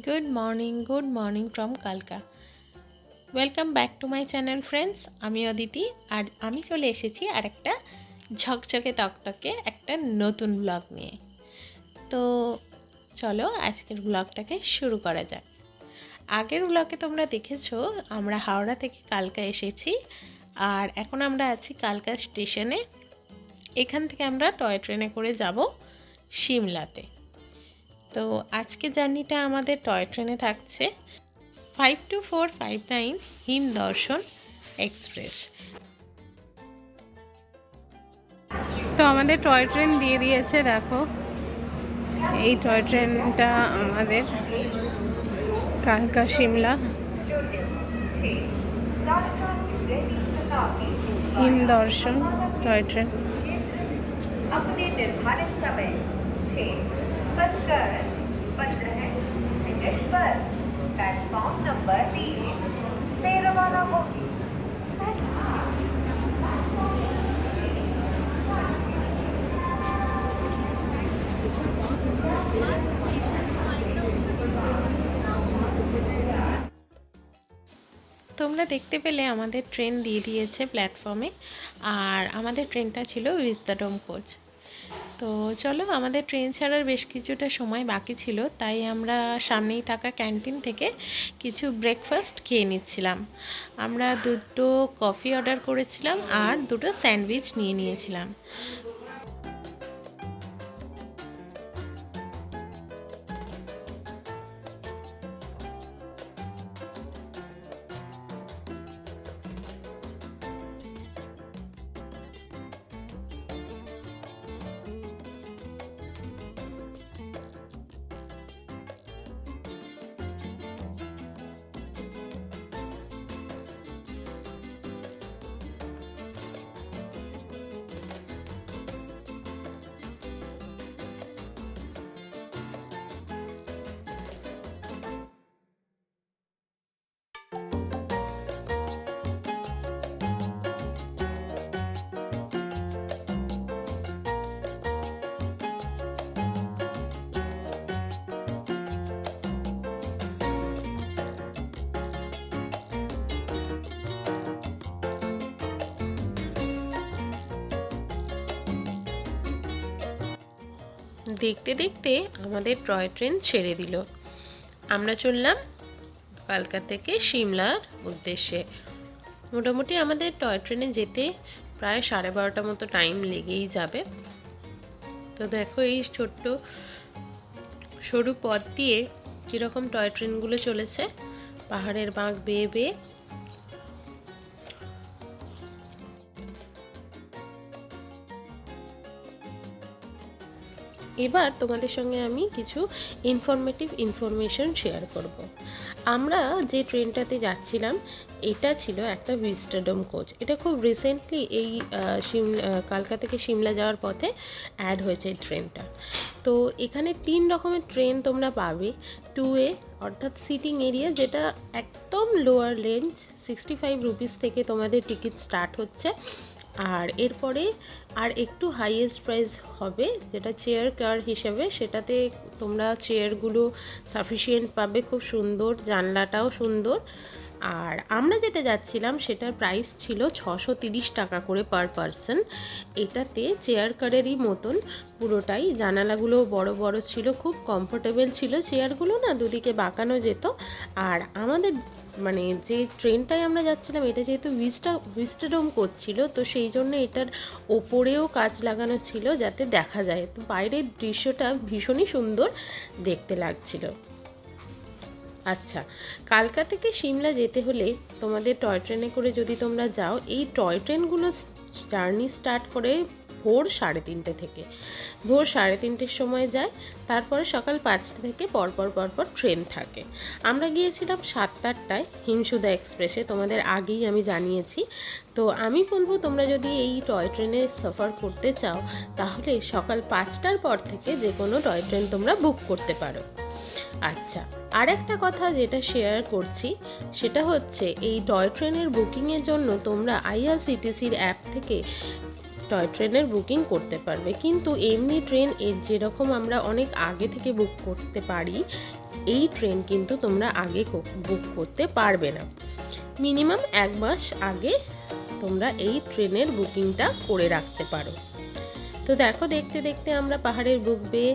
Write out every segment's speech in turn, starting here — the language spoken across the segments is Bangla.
গুড মর্নিং ফ্রম কালকা। Welcome back to my channel friends. আমি অদিতি, আর আমি চলে এসেছি আর একটা ঝকঝকে তকতকে একটা নতুন ব্লগ নিয়ে। তো চলো আজকের ব্লগটাকে শুরু করা যাক। আগের ব্লগে তোমরা দেখেছো আমরা হাওড়া থেকে কালকা এসেছি, আর এখন আমরা আছি কালকা স্টেশনে। এখান থেকে আমরা টয় ট্রেনে করে যাব সিমলাতে। তো আজকে জার্নিটা আমাদের টয় ট্রেনে থাকছে 52459 হিম দর্শন এক্সপ্রেস। তো আমাদের টয় ট্রেন দিয়ে দিয়েছে, দেখো এই টয় ট্রেনটা আমাদের কালকা সিমলা হিম দর্শন টয় ট্রেন। अपने निर्धारित समय 6:15 पर प्लेटफॉर्म नंबर 3 से रवाना होगी। তোমরা দেখতে পেলে আমাদের ট্রেন দিয়ে দিয়েছে প্ল্যাটফর্মে, আর আমাদের ট্রেনটা ছিল উইজডম কোচ। তো চলো, আমাদের ট্রেন ছাড়ার বেশ কিছুটা সময় বাকি ছিল, তাই আমরা সামনেই থাকা ক্যান্টিন থেকে কিছু ব্রেকফাস্ট খেয়ে নিচ্ছিলাম। আমরা দুটো কফি অর্ডার করেছিলাম আর দুটো স্যান্ডউইচ নিয়ে নিয়েছিলাম। দেখতে দেখতে আমাদের টয় ট্রেন ছেড়ে দিল। আমরা চললাম কালকা থেকে সিমলার উদ্দেশ্যে। মোটামুটি আমাদের টয় ট্রেনে যেতে প্রায় 12:30 মতো টাইম লেগেই যাবে। তো দেখো এই ছোট্ট সরু পথ দিয়ে যেরকম টয় ট্রেনগুলো চলেছে পাহাড়ের বাঁক বেয়ে বেয়ে। এবার তোমাদের সঙ্গে আমি কিছু ইনফরমেশন শেয়ার করব। আমরা যে ট্রেনটাতে যাচ্ছিলাম এটা ছিল একটা উইজডম কোচ। এটা খুব রিসেন্টলি এই কালকা থেকে সিমলা যাওয়ার পথে অ্যাড হয়েছে এই ট্রেনটা। তো এখানে 3 রকমের ট্রেন তোমরা পাবে। 2A অর্থাৎ সিটিং এরিয়া, যেটা একদম লোয়ার রেঞ্জ, 65 রুপিস থেকে তোমাদের টিকিট স্টার্ট হচ্ছে। আর এরপরে আর একটু হাইয়েস্ট প্রাইস হবে, যেটা চেয়ার কার হিসেবে, সেটাতে তোমরা চেয়ারগুলো সাফিসিয়েন্ট পাবে, খুব সুন্দর, জানলাটাও সুন্দর। আর আমরা যেটা যাচ্ছিলাম সেটার প্রাইস ছিল 630 টাকা করে পার পারসন। এটাতে চেয়ার কারেরই মতন পুরোটাই, জানালাগুলো বড় বড় ছিল, খুব কমফোর্টেবল ছিল চেয়ারগুলো, না দুদিকে বাঁকানো যেত। আর আমাদের মানে যে ট্রেনটায় আমরা যাচ্ছিলাম এটা যেহেতু উইজডম কোচ ছিল, তো সেই জন্য এটার ওপরেও কাঁচ লাগানো ছিল যাতে দেখা যায়। তো বাইরের দৃশ্যটা ভীষণই সুন্দর দেখতে লাগছিল। আচ্ছা, কালকা থেকে সিমলা যেতে হলে তোমাদের টয় ট্রেনে করে যদি তোমরা যাও, এই টয় ট্রেনগুলো জার্নি স্টার্ট করে ভোর 3:30 থেকে। ভোর 3:30-র সময় যায়, তারপরে সকাল 5টা থেকে পরপর ট্রেন থাকে। আমরা গিয়েছিলাম 7টায় হিমসুদা এক্সপ্রেসে, তোমাদের আগেই আমি জানিয়েছি। তো আমি বলবো তোমরা যদি এই টয় ট্রেনে সফর করতে চাও তাহলে সকাল 5টার পর থেকে যে কোনো টয় ট্রেন তোমরা বুক করতে পারো। আচ্ছা, আর একটা কথা যেটা শেয়ার করছি সেটা হচ্ছে এই টয় ট্রেনের বুকিংয়ের জন্য তোমরা আইআরসিটিসির অ্যাপ থেকে টয় ট্রেনের বুকিং করতে পারবে। কিন্তু এমনি ট্রেন যেরকম আমরা অনেক আগে থেকে বুক করতে পারি, এই ট্রেন কিন্তু তোমরা আগে বুক করতে পারবে না। মিনিমাম 1 মাস আগে তোমরা এই ট্রেনের বুকিংটা করে রাখতে পারো। তো দেখো, দেখতে দেখতে আমরা পাহাড়ের বুক বেয়ে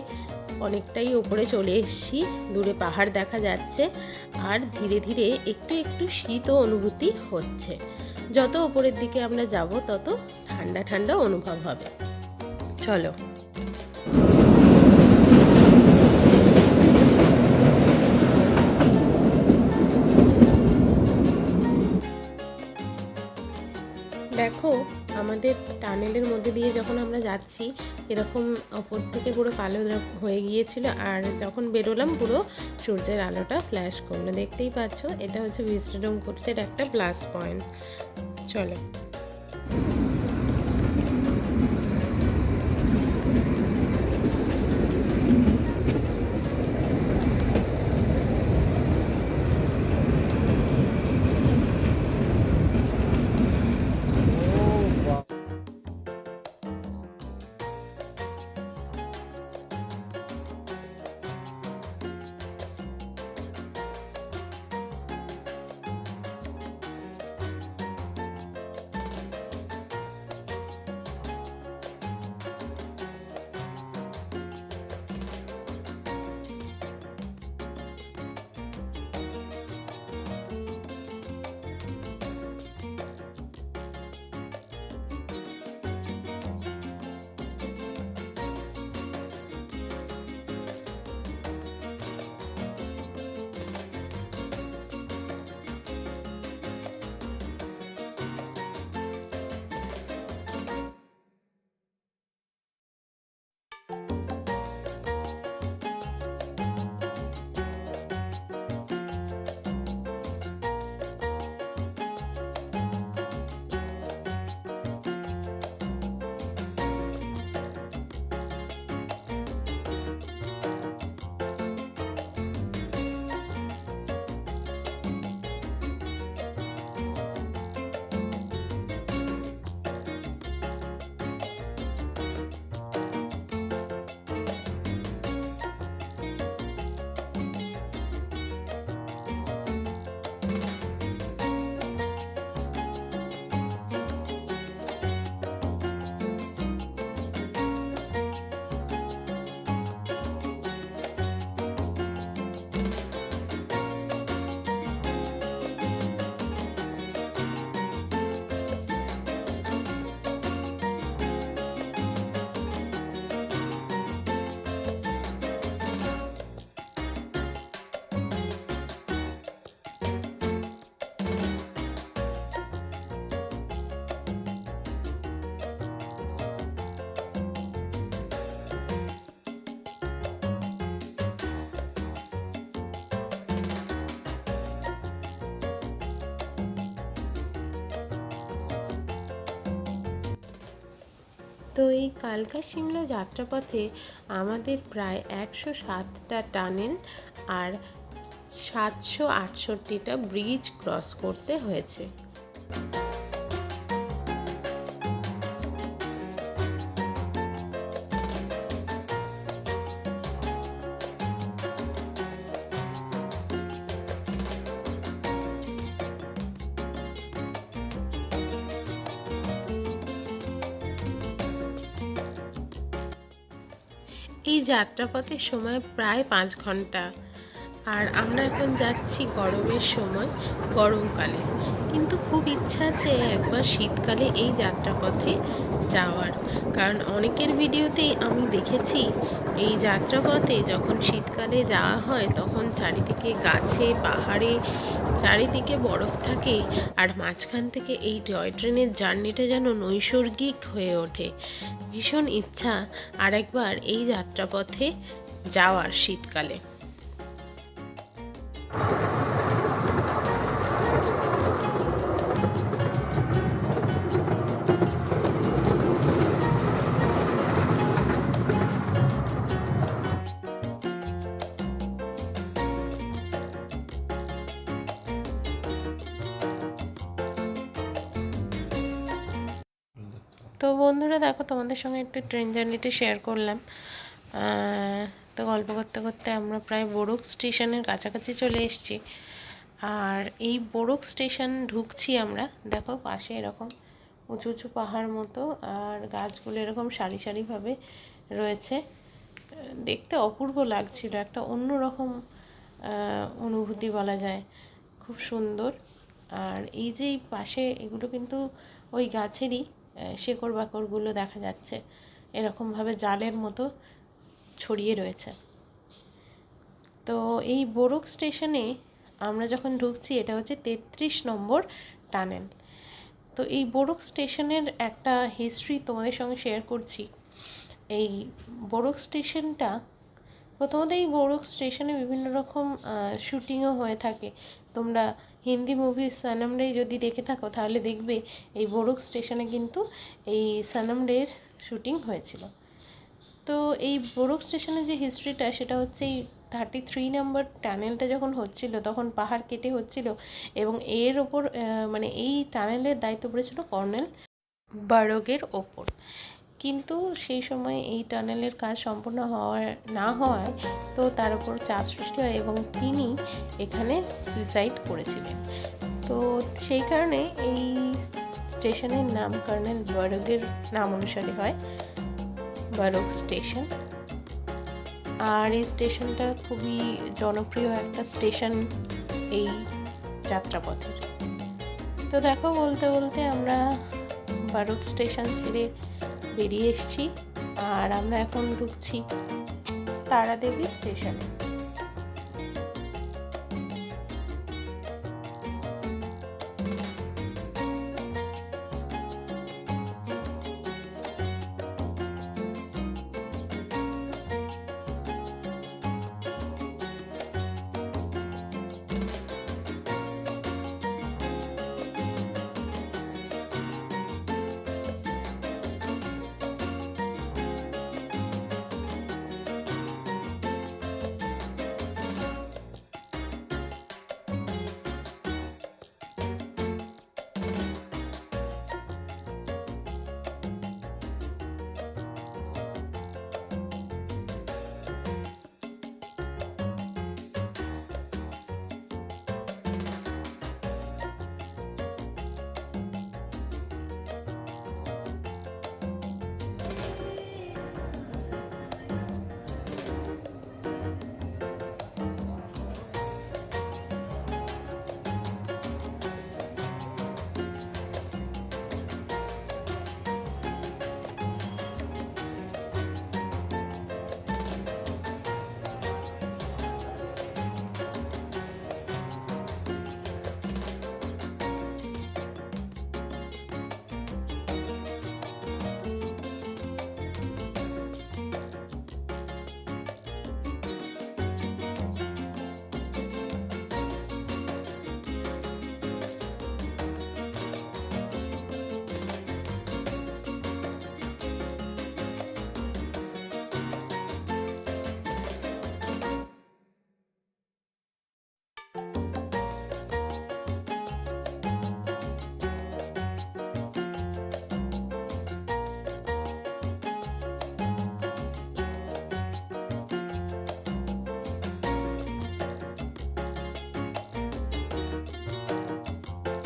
অনেকটাই ওপরে চলে এসেছি। দূরে পাহাড় দেখা যাচ্ছে আর ধীরে ধীরে একটু একটু শীতও অনুভূতি হচ্ছে। যত ওপরের দিকে আমরা যাব তত ঠান্ডা ঠান্ডা অনুভব হবে। চলো। দেখো, আমাদের টানেলের মধ্যে দিয়ে যখন আমরা যাচ্ছি এরকম ওপর থেকে পুরো কালো হয়ে গিয়েছিল, আর যখন বেরোলাম পুরো সূর্যের আলোটা ফ্ল্যাশ করলো। দেখতেই পাচ্ছ, এটা হচ্ছে ভিস্টাডোম কোর্সের একটা প্লাস পয়েন্ট। চলো। তো এই কালকা সিমলা যাত্রাপথে আমাদের প্রায় 107টা টানেল আর 768টা ব্রিজ ক্রস করতে হয়েছে। এই যাত্রাপথের সময় প্রায় 5 ঘন্টা। আর আমরা এখন যাচ্ছি গরমের সময়, গরমকালে। কিন্তু খুব ইচ্ছা আছে একবার শীতকালে এই যাত্রাপথে যাওয়ার, কারণ অনেকের ভিডিওতেই আমি দেখেছি এই যাত্রাপথে যখন শীতকালে যাওয়া হয় তখন চারিদিকে গাছে পাহাড়ে চারিদিকে বরফ থাকে, আর মাঝখান থেকে এই টয় ট্রেনের জার্নিটা যেন নৈসর্গিক হয়ে ওঠে। ভীষণ ইচ্ছা আরেকবার এই যাত্রাপথে যাওয়ার শীতকালে। তো বন্ধুরা দেখো, তোমাদের সঙ্গে একটু ট্রেন জার্নিটা শেয়ার করলাম। তো গল্প করতে করতে আমরা প্রায় বোরক স্টেশনের কাছাকাছি চলে এসেছি। আর এই বোরক স্টেশন ঢুকছি আমরা, দেখো পাশে এরকম উঁচু উঁচু পাহাড় মতো, আর গাছগুলো এরকম সারি সারিভাবে রয়েছে। দেখতে অপূর্ব লাগছিল, একটা অন্যরকম অনুভূতি বলা যায়, খুব সুন্দর। আর এই যে এই পাশে এগুলো কিন্তু ওই গাছেরই শেকড় বাকড়গুলো দেখা যাচ্ছে, এরকমভাবে জালের মতো ছড়িয়ে রয়েছে। তো এই বোরক স্টেশনে আমরা যখন ঢুকছি, এটা হচ্ছে 33 নম্বর টানেল। তো এই বোরক স্টেশনের একটা হিস্ট্রি তোমাদের সঙ্গে শেয়ার করছি। এই বোরক স্টেশনটা প্রথমত, এই বোরক স্টেশনে বিভিন্ন রকম শুটিংও হয়ে থাকে। তোমরা হিন্দি মুভি সনম রে যদি দেখে থাকো তাহলে দেখবে এই বোরক স্টেশনে কিন্তু এই সনম রের শুটিং হয়েছিল। তো এই বোরক স্টেশনের যে হিস্ট্রিটা, সেটা হচ্ছে এই 33 নম্বর টানেলটা যখন হচ্ছিল তখন পাহাড় কেটে হচ্ছিল, এবং এর ওপর মানে এই টানেলের দায়িত্ব পড়েছিল কর্নেল বারগের ওপর। কিন্তু সেই সময় এই টানেলের কাজ সম্পূর্ণ না হওয়ায় তো তার উপর চাপ সৃষ্টি হয় এবং তিনি এখানে সুইসাইড করেছিলেন। তো সেই কারণে এই স্টেশনের নাম কর্নেল বারগের নাম অনুসারে হয় বারগ স্টেশন। আর এই স্টেশনটা খুবই জনপ্রিয় একটা স্টেশন এই যাত্রাপথের। তো দেখো, বলতে বলতে আমরা বারগ স্টেশন ছেড়ে বেরিয়ে এসেছি, আর আমরা এখন ঢুকছি তারাদেবী স্টেশনে।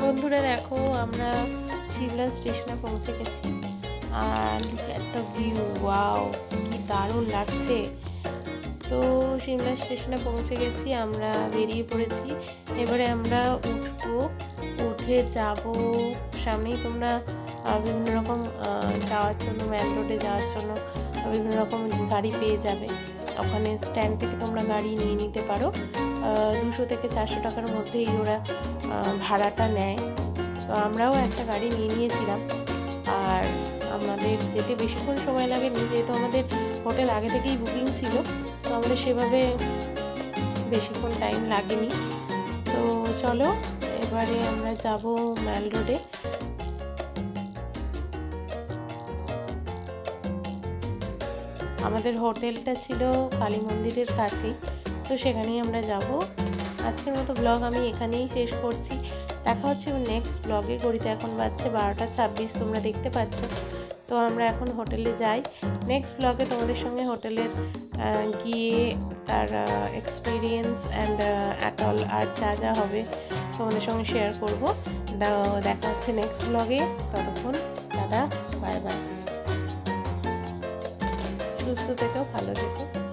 বন্ধুরা দেখো, আমরা সিমলা স্টেশনে পৌঁছে গেছি, আর একটা ভিউ, ওয়াও কি দারুণ লাগছে। তো সিমলা স্টেশনে পৌঁছে গেছি, আমরা বেরিয়ে পড়েছি। এবারে আমরা উঠবো, উঠে যাব সামনেই তোমরা বিভিন্ন রকম যাওয়ার জন্য, ম্যান রোডে যাওয়ার জন্য বিভিন্ন রকম গাড়ি পেয়ে যাবে। ওখানে স্ট্যান্ড থেকে তোমরা গাড়ি নিয়ে নিতে পারো। 200 থেকে 400 টাকার মধ্যেই ওরা ভাড়াটা নেয়। তো আমরাও একটা গাড়ি নিয়ে নিয়েছিলাম, আর আমাদের যেতে বেশিক্ষণ সময় লাগেনি, যেহেতু আমাদের হোটেল আগে থেকেই বুকিং ছিল, তো আমাদের সেভাবে বেশিক্ষণ টাইম লাগেনি। তো চলো এবারে আমরা যাব ম্যাল রোডে। আমাদের হোটেলটা ছিল কালী মন্দিরের কাছেই, তো সেখানেই আমরা যাব। আজকের মতো ব্লগ আমি এখানেই শেষ করছি। দেখা হচ্ছে নেক্সট ব্লগে। ঘড়িতে এখন বাজছে 12:26, তোমরা দেখতে পাচ্ছ। তো আমরা এখন হোটেলে যাই। নেক্সট ব্লগে তোমাদের সঙ্গে হোটেলের গিয়ে তার এক্সপিরিয়েন্স অ্যান্ড অ্যাটল আর যা যা হবে তোমাদের সঙ্গে শেয়ার করবো। দেখা হচ্ছে নেক্সট ব্লগে। ততক্ষণ টাটা, বাই বাই, সুস্থ থেকো, ভালো থেকো।